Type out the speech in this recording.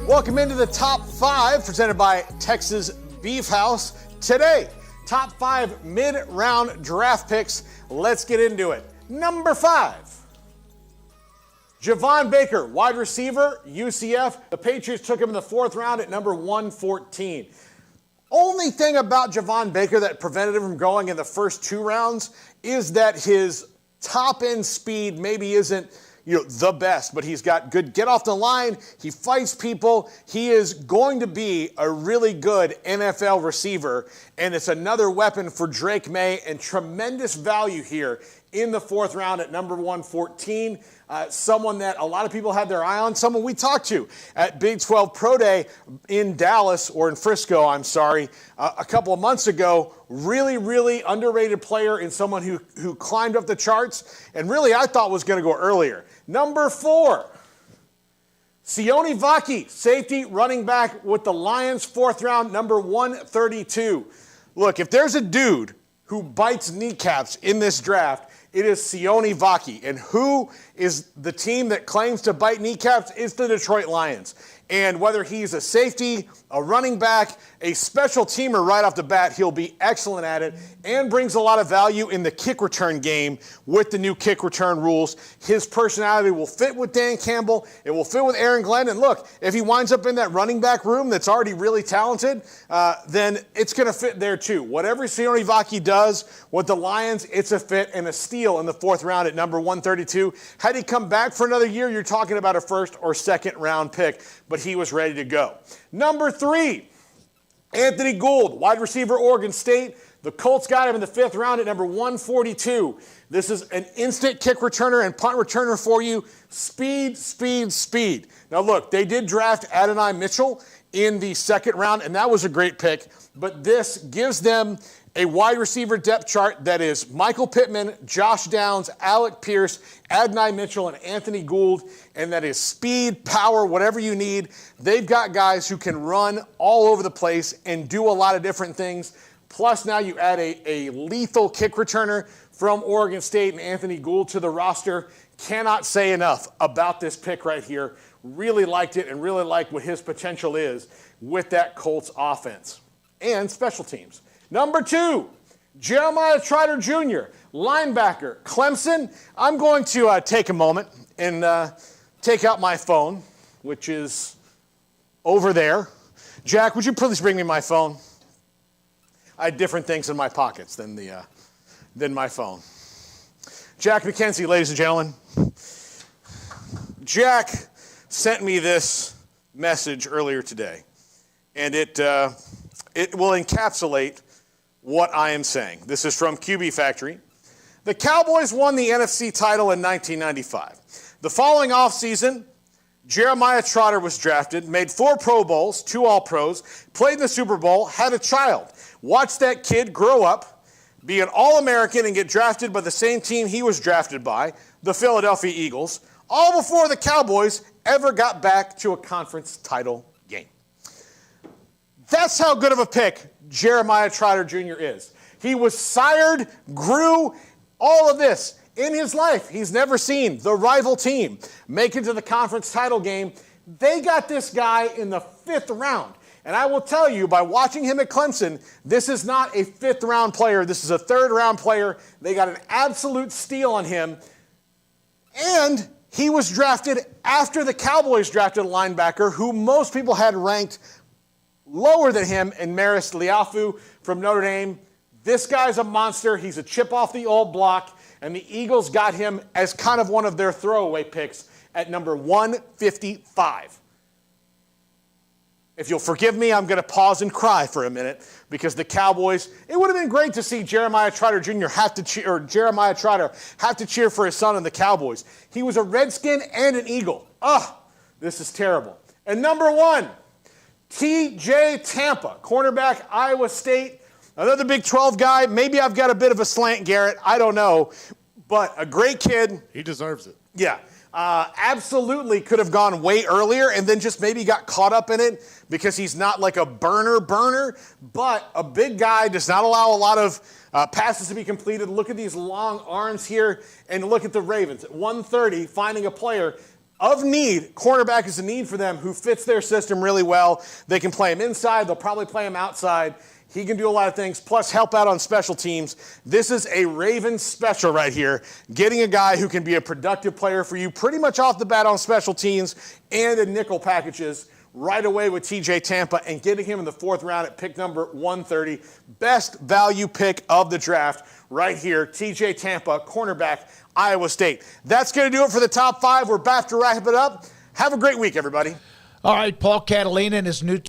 Welcome into the top 5 presented by Texas Beef House. Today, top 5 mid-round draft picks. Let's get into it. Number 5, Javon Baker, wide receiver, UCF. The Patriots took him in the 4th round at number 114. Only thing about Javon Baker that prevented him from going in the first 2 rounds is that his top-end speed maybe isn't the best, but he's got good get off the line. He fights people. He is going to be a really good NFL receiver, and it's another weapon for Drake May and tremendous value here in the 4th round at number 114. Someone that a lot of people had their eye on, someone we talked to at Big 12 Pro Day in Dallas, or in Frisco, a couple of months ago. Really, really underrated player and someone who climbed up the charts and really I thought was going to go earlier. Number 4, Sione Vaki, safety, running back with the Lions, 4th round, number 132. Look, if there's a dude who bites kneecaps in this draft, it is Sione Vaki. And who is the team that claims to bite kneecaps? It's the Detroit Lions. And whether he's a safety, a running back, a special teamer right off the bat, he'll be excellent at it and brings a lot of value in the kick return game with the new kick return rules. His personality will fit with Dan Campbell. It will fit with Aaron Glenn. And look, if he winds up in that running back room that's already really talented, then it's going to fit there too. Whatever Sione Vaki does with the Lions, it's a fit and a steal in the 4th round at number 132. Had he come back for another year, you're talking about a 1st or 2nd round pick. But he was ready to go. Number 3, Anthony Gould, wide receiver, Oregon State. The Colts got him in the 5th round at number 142. This is an instant kick returner and punt returner for you. Speed, speed, speed. Now look, they did draft Adonai Mitchell in the 2nd round, and that was a great pick. But this gives them a wide receiver depth chart that is Michael Pittman, Josh Downs, Alec Pierce, Adonai Mitchell, and Anthony Gould, and that is speed, power, whatever you need. They've got guys who can run all over the place and do a lot of different things. Plus now you add a lethal kick returner from Oregon State and Anthony Gould to the roster. Cannot say enough about this pick right here. Really liked it and really like what his potential is with that Colts offense and special teams. Number 2, Jeremiah Trotter Jr., linebacker, Clemson. I'm going to take a moment and take out my phone, which is over there. Jack, would you please bring me my phone? I had different things in my pockets than my phone. Jack McKenzie, ladies and gentlemen. Jack sent me this message earlier today, and it will encapsulate what I am saying. This is from QB Factory. The Cowboys won the NFC title in 1995. The following offseason, Jeremiah Trotter was drafted, made 4 Pro Bowls, 2 All-Pros, played in the Super Bowl, had a child. Watched that kid grow up, be an All-American, and get drafted by the same team he was drafted by, the Philadelphia Eagles, all before the Cowboys ever got back to a conference title game. That's how good of a pick Jeremiah Trotter Jr. is. He was sired, grew, all of this in his life. He's never seen the rival team make it to the conference title game. They got this guy in the 5th round. And I will tell you, by watching him at Clemson, this is not a 5th round player. This is a 3rd round player. They got an absolute steal on him. And he was drafted after the Cowboys drafted a linebacker who most people had ranked lower than him in Maris Liafu from Notre Dame. This guy's a monster. He's a chip off the old block, and the Eagles got him as kind of one of their throwaway picks at number 155. If you'll forgive me, I'm going to pause and cry for a minute because the Cowboys, it would have been great to see Jeremiah Trotter Jr. have to cheer for his son and the Cowboys. He was a Redskin and an Eagle. This is terrible. And number 1, T.J. Tampa, cornerback, Iowa State. Another Big 12 guy. Maybe I've got a bit of a slant, Garrett. I don't know. But a great kid. He deserves it. Yeah. Absolutely could have gone way earlier and then just maybe got caught up in it because he's not like a burner. But a big guy does not allow a lot of passes to be completed. Look at these long arms here and look at the Ravens. At 130, finding a player of need. Cornerback is a need for them who fits their system really well. They can play him inside. They'll probably play him outside. He can do a lot of things, plus help out on special teams. This is a Ravens special right here, getting a guy who can be a productive player for you pretty much off the bat on special teams and in nickel packages right away with TJ Tampa, and getting him in the 4th round at pick number 130. Best value pick of the draft right here, TJ Tampa, cornerback, Iowa State. That's going to do it for the top 5. We're back to wrap it up. Have a great week, everybody. All right, Paul Catalina and his new